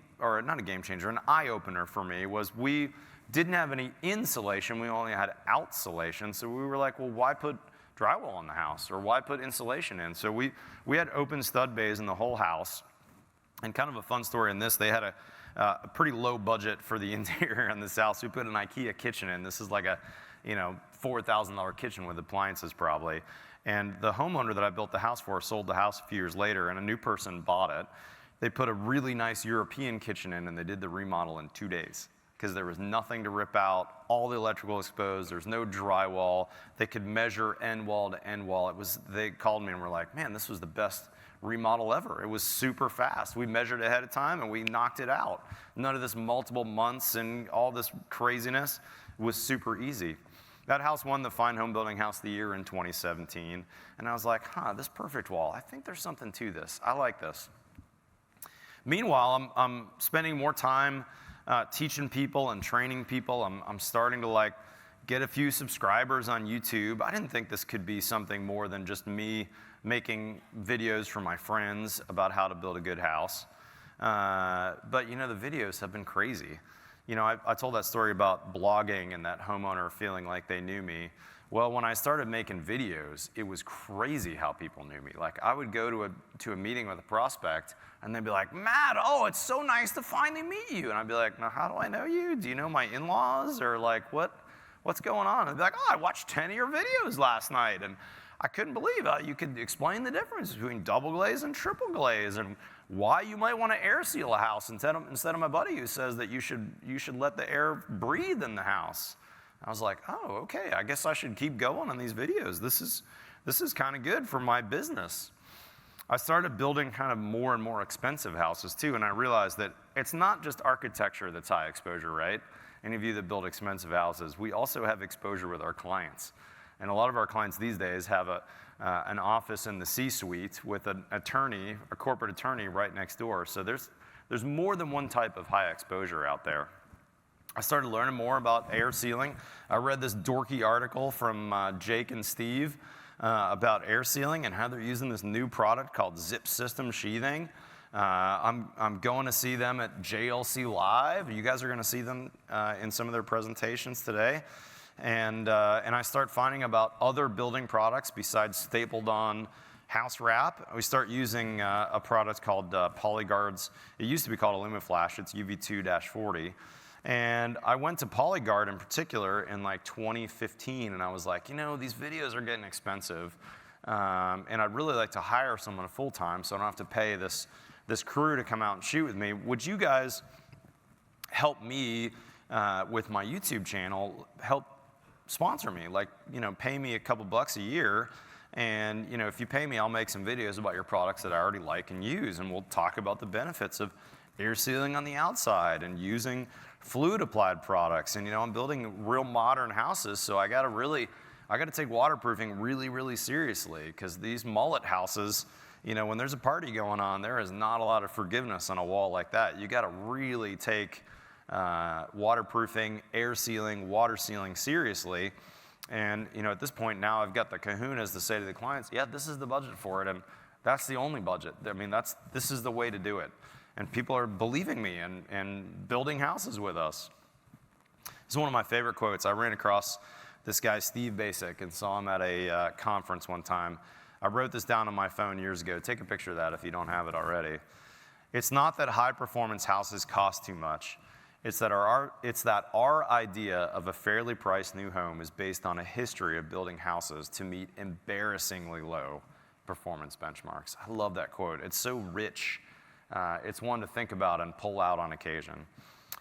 eye-opener for me was we didn't have any insulation, we only had outsulation. So we were like, well, why put drywall in the house, or why put insulation in? So we had open stud bays in the whole house. And kind of a fun story in this, they had a pretty low budget for the interior in this house. We put an IKEA kitchen in. This is like a $400 $4,000 kitchen with appliances probably. And the homeowner that I built the house for sold the house a few years later, and a new person bought it. They put a really nice European kitchen in, and they did the remodel in 2 days because there was nothing to rip out, all the electrical exposed, there's no drywall. They could measure end wall to end wall. They called me and were like, man, this was the best remodel ever. It was super fast. We measured ahead of time and we knocked it out. None of this multiple months and all this craziness. It was super easy. That house won the Fine Home Building House of the Year in 2017. And I was like, this perfect wall, I think there's something to this. I like this. Meanwhile, I'm spending more time teaching people and training people. I'm starting to get a few subscribers on YouTube. I didn't think this could be something more than just me making videos for my friends about how to build a good house. But the videos have been crazy. I told that story about blogging and that homeowner feeling like they knew me. Well, when I started making videos, it was crazy how people knew me. Like, I would go to a meeting with a prospect, and they'd be like, Matt, it's so nice to finally meet you. And I'd be like, now, how do I know you? Do you know my in-laws? Or what's going on? And they'd be like, I watched 10 of your videos last night. And I couldn't believe you could explain the difference between double glaze and triple glaze, and why you might want to air seal a house instead of my buddy who says that you should let the air breathe in the house. I was like, oh, okay, I guess I should keep going on these videos. This is kind of good for my business. I started building kind of more and more expensive houses too, and I realized that it's not just architecture that's high exposure, right? Any of you that build expensive houses, we also have exposure with our clients. And a lot of our clients these days have an office in the C-suite with an attorney, a corporate attorney right next door. So there's more than one type of high exposure out there. I started learning more about air sealing. I read this dorky article from Jake and Steve about air sealing and how they're using this new product called Zip System Sheathing. I'm going to see them at JLC Live. You guys are going to see them in some of their presentations today. And I start finding about other building products besides stapled on house wrap. We start using a product called PolyGuard's. It used to be called Illumiflash. It's UV2-40. And I went to PolyGuard in particular in 2015, and I was like, these videos are getting expensive, and I'd really like to hire someone full-time so I don't have to pay this crew to come out and shoot with me. Would you guys help me with my YouTube channel, help sponsor me, pay me a couple bucks a year, and if you pay me, I'll make some videos about your products that I already like and use, and we'll talk about the benefits of air sealing on the outside and using fluid applied products. And I'm building real modern houses, so I got to take waterproofing really, really seriously, because these mullet houses, when there's a party going on, there is not a lot of forgiveness on a wall like that. You got to really take waterproofing, air sealing, water sealing seriously. And at this point now, I've got the kahunas to say to the clients, yeah, this is the budget for it, and that's the only budget. I mean, this is the way to do it. And people are believing me and building houses with us. This is one of my favorite quotes. I ran across this guy, Steve Basic, and saw him at a conference one time. I wrote this down on my phone years ago. Take a picture of that if you don't have it already. It's not that high-performance houses cost too much. It's that our idea of a fairly priced new home is based on a history of building houses to meet embarrassingly low performance benchmarks. I love that quote. It's so rich. It's one to think about and pull out on occasion.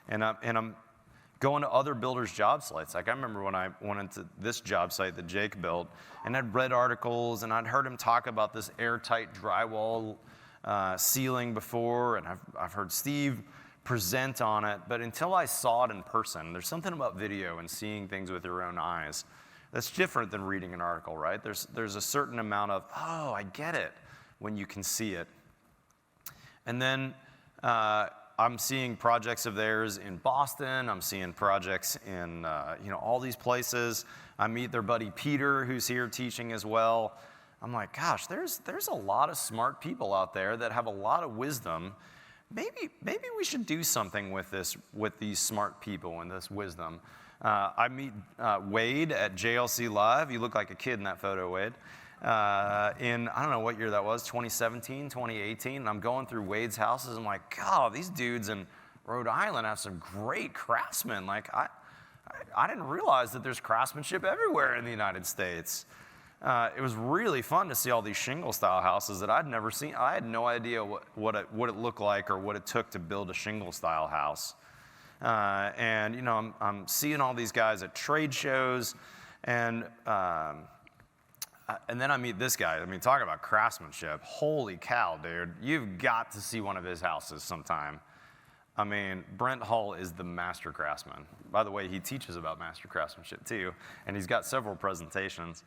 And I'm going to other builders' job sites. Like, I remember when I went into this job site that Jake built, and I'd read articles, and I'd heard him talk about this airtight drywall ceiling before, and I've heard Steve present on it, but until I saw it in person, there's something about video and seeing things with your own eyes that's different than reading an article, right? There's a certain amount of, oh, I get it, when you can see it. And then I'm seeing projects of theirs in Boston. I'm seeing projects in all these places. I meet their buddy Peter, who's here teaching as well. I'm like, gosh, there's a lot of smart people out there that have a lot of wisdom. Maybe we should do something with these smart people and this wisdom. I meet Wade at JLC Live. You look like a kid in that photo, Wade. In, I don't know what year that was, 2017, 2018, and I'm going through Wade's houses. I'm like, God, these dudes in Rhode Island have some great craftsmen. Like, I didn't realize that there's craftsmanship everywhere in the United States. It was really fun to see all these shingle-style houses that I'd never seen. I had no idea what it looked like or what it took to build a shingle-style house. And, you know, I'm seeing all these guys at trade shows, and then I meet this guy. I mean, talk about craftsmanship. Holy cow, dude. You've got to see one of his houses sometime. I mean, Brent Hull is the master craftsman. By the way, he teaches about master craftsmanship too, and he's got several presentations.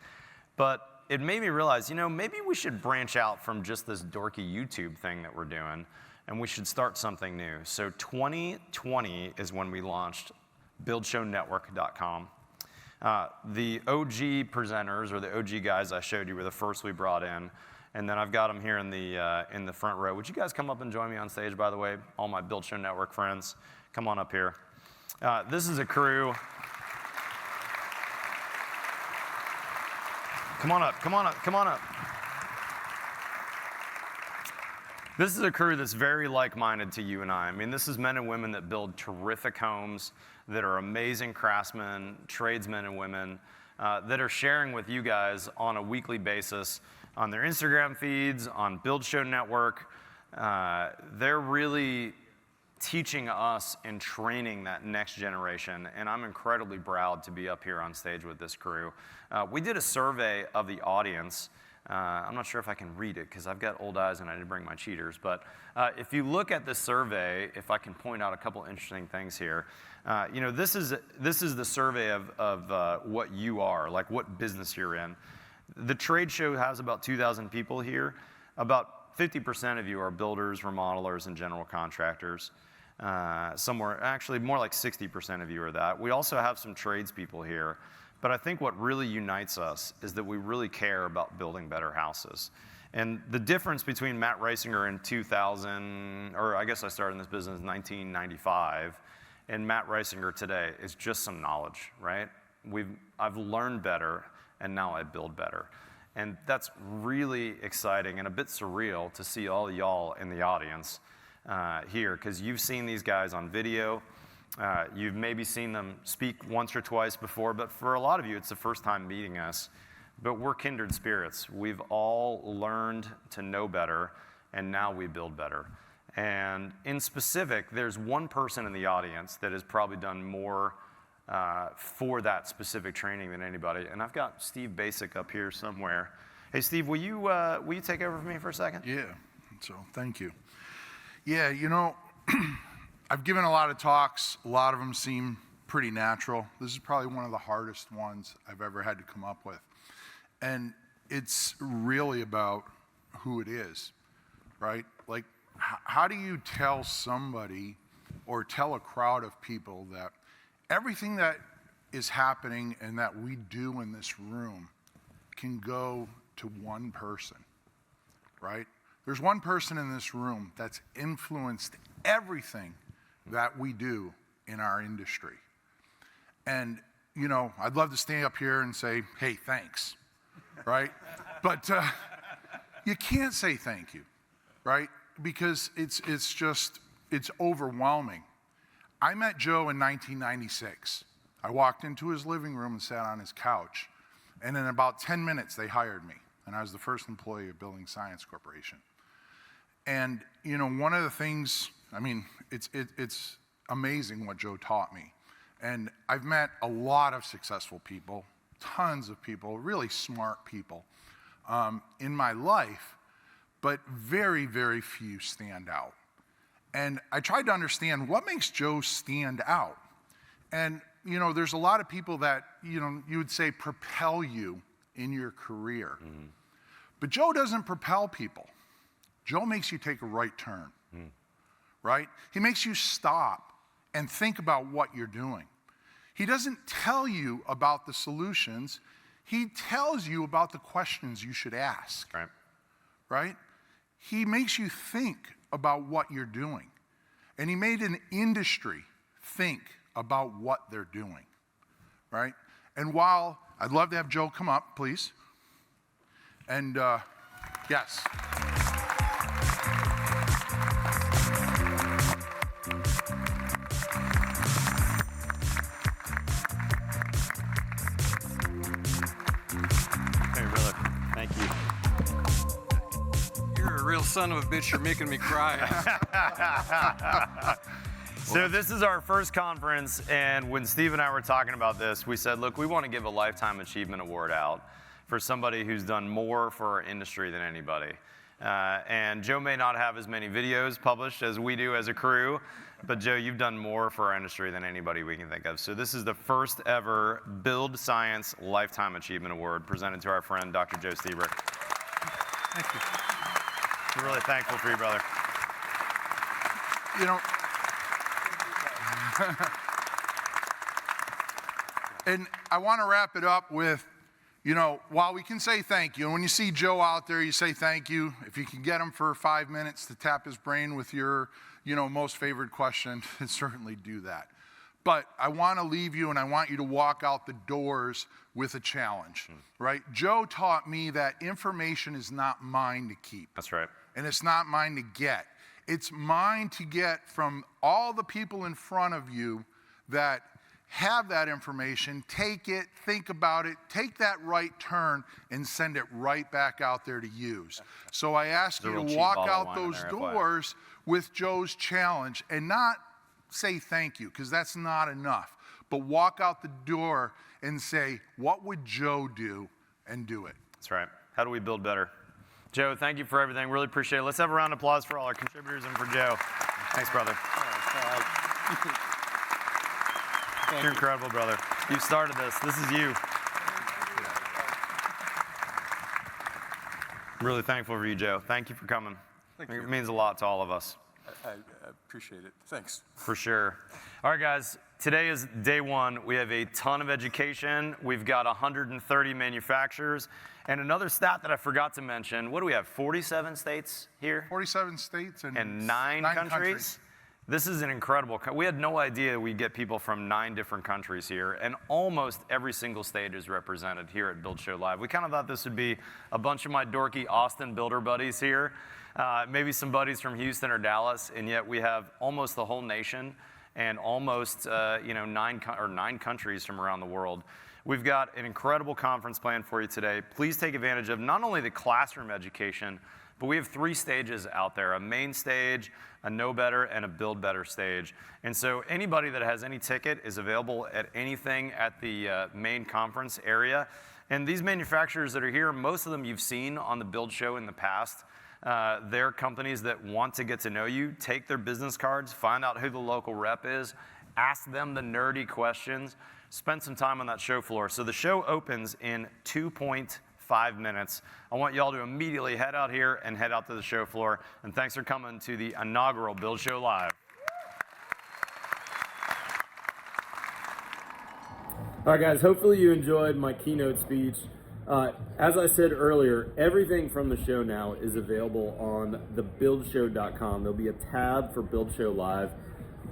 But it made me realize, you know, maybe we should branch out from just this dorky YouTube thing that we're doing, and we should start something new. So 2020 is when we launched buildshownetwork.com. The OG presenters, or the OG guys I showed you, were the first we brought in. And then I've got them here in the front row. Would you guys come up and join me on stage, by the way? All my Build Show Network friends, come on up here. This is a crew. Come on up, come on up, come on up. This is a crew that's very like-minded to you and I. I mean, this is men and women that build terrific homes, that are amazing craftsmen, tradesmen and women, that are sharing with you guys on a weekly basis on their Instagram feeds, on Build Show Network. They're really teaching us and training that next generation, and I'm incredibly proud to be up here on stage with this crew. We did a survey of the audience. I'm not sure if I can read it because I've got old eyes and I didn't bring my cheaters, but if you look at the survey, if I can point out a couple interesting things here, you know, this is the survey of what you are, like what business you're in. The trade show has about 2,000 people here. About 50% of you are builders, remodelers, and general contractors. Actually more like 60% of you are that. We also have some tradespeople here. But I think what really unites us is that we really care about building better houses. And the difference between Matt Reisinger in 2000, or I guess I started in this business in 1995, and Matt Reisinger today is just some knowledge, right? I've learned better, and now I build better. And that's really exciting and a bit surreal to see all y'all in the audience here, because you've seen these guys on video. You've maybe seen them speak once or twice before, but for a lot of you, it's the first time meeting us. But we're kindred spirits. We've all learned to know better, and now we build better. And in specific, there's one person in the audience that has probably done more for that specific training than anybody. And I've got Steve Basic up here somewhere. Hey, Steve, will you take over for me for a second? Yeah, so thank you. Yeah, you know, I've given a lot of talks. A lot of them seem pretty natural. This is probably one of the hardest ones I've ever had to come up with. And it's really about who it is, right? Like, how do you tell somebody or tell a crowd of people that everything that is happening and that we do in this room can go to one person, right? There's one person in this room that's influenced everything that we do in our industry. And, you know, I'd love to stand up here and say, hey, thanks, right? But you can't say thank you, right? Because it's overwhelming. I met Joe in 1996. I walked into his living room and sat on his couch. And in about 10 minutes, they hired me. And I was the first employee of Building Science Corporation. And, you know, one of the things, I mean, it's amazing what Joe taught me. And I've met a lot of successful people, tons of people, really smart people in my life, but very, very few stand out. And I tried to understand what makes Joe stand out. And, you know, there's a lot of people that, you know, you would say propel you in your career. Mm-hmm. But Joe doesn't propel people. Joe makes you take a right turn, right? He makes you stop and think about what you're doing. He doesn't tell you about the solutions. He tells you about the questions you should ask, right? He makes you think about what you're doing. And he made an industry think about what they're doing, right? And while I'd love to have Joe come up, please. And yes. son of a bitch, you're making me cry. So this is our first conference, and when Steve and I were talking about this, we said, look, we want to give a Lifetime Achievement Award out for somebody who's done more for our industry than anybody. And Joe may not have as many videos published as we do as a crew, but Joe, you've done more for our industry than anybody we can think of. So this is the first ever Build Science Lifetime Achievement Award presented to our friend, Dr. Joe Lstiburek. Thank you. We're really thankful for you, brother. You know, and I want to wrap it up with, you know, while we can say thank you, and when you see Joe out there, you say thank you. If you can get him for 5 minutes to tap his brain with your, you know, most favorite question, certainly do that. But I want to leave you, and I want you to walk out the doors with a challenge, right? Joe taught me that information is not mine to keep. That's right. And it's not mine to get. It's mine to get from all the people in front of you that have that information, take it, think about it, take that right turn, and send it right back out there to use. So I ask you to walk out those doors with Joe's challenge and not say thank you, because that's not enough. But walk out the door and say, what would Joe do, and do it. That's right. How do we build better? Joe, thank you for everything. Really appreciate it. Let's have a round of applause for all our contributors and for Joe. Thanks, brother. You're incredible, brother. You started this. This is you. I'm really thankful for you, Joe. Thank you for coming. It means a lot to all of us. I appreciate it. Thanks. For sure. All right, guys. Today is day one. We have a ton of education. We've got 130 manufacturers. And another stat that I forgot to mention, what do we have, 47 states here? 47 states and nine countries? This is an incredible, we had no idea we'd get people from 9 different countries here, and almost every single state is represented here at Build Show Live. We kind of thought this would be a bunch of my dorky Austin builder buddies here, maybe some buddies from Houston or Dallas, and yet we have almost the whole nation and almost 9 countries from around the world. We've got an incredible conference planned for you today. Please take advantage of not only the classroom education, but we have 3 stages out there, a main stage, a Know Better, and a Build Better stage. And so anybody that has any ticket is available at anything at the main conference area. And these manufacturers that are here, most of them you've seen on the Build Show in the past. They're companies that want to get to know you, take their business cards, find out who the local rep is, ask them the nerdy questions, spend some time on that show floor. So the show opens in 2.5 minutes. I want y'all to immediately head out here and head out to the show floor. And thanks for coming to the inaugural Build Show Live. All right, guys, hopefully you enjoyed my keynote speech. As I said earlier, everything from the show now is available on thebuildshow.com. There'll be a tab for Build Show Live.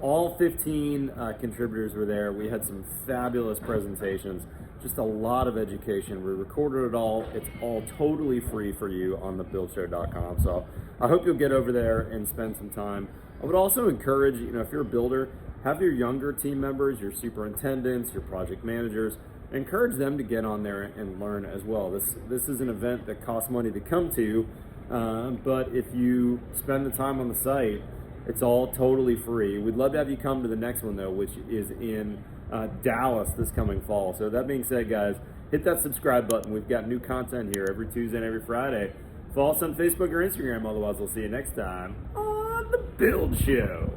All 15 contributors were there. We had some fabulous presentations, just a lot of education. We recorded it all. It's all totally free for you on thebuildshow.com. So I hope you'll get over there and spend some time. I would also encourage, if you're a builder, have your younger team members, your superintendents, your project managers, encourage them to get on there and learn as well. This is an event that costs money to come to, but if you spend the time on the site, it's all totally free. We'd love to have you come to the next one, though, which is in Dallas this coming fall. So that being said, guys, hit that subscribe button. We've got new content here every Tuesday and every Friday. Follow us on Facebook or Instagram. Otherwise, we'll see you next time on The Build Show.